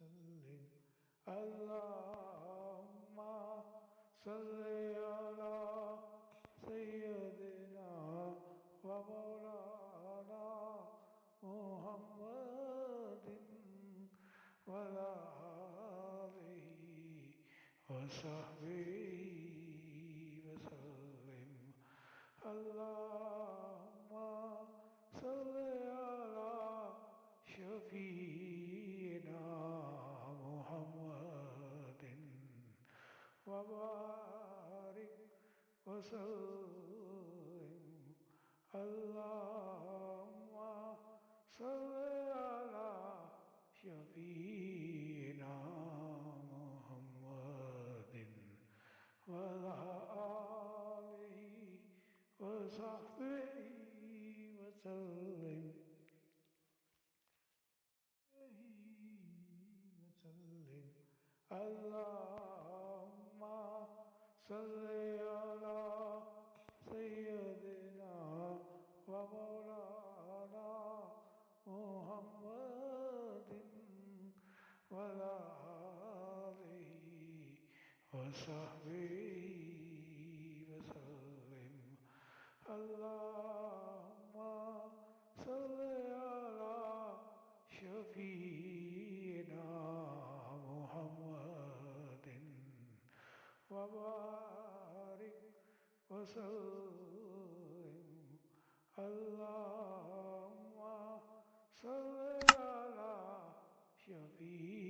वसल्लिम अल्लाहुम्मा सल्लि अला सय्यदिना व मौलाना मुहम्मदिन व अला आलिहि व सहबिहि वसल्लिम अल्लाहुम्मा सल्लि अला शफीना मुहम्मदिन व बारिक वसल्लिम अल्लाहुम्मा सल्लि अला शफीना मुहम्मदिन व अला आलिहि व सहबिहि वसल्लिम वसल्लिम अल्लाहुम्मा सल्लि अला सय्यदिना व मौलाना मुहम्मदिन व अला आलिहि व सहबिहि वसल्लिम अल्लाहुम्मा सल्लि अला शफीना मुहम्मदिन व बारिक वसल्लिम अल्लाहुम्मा सल्लि अला शफीना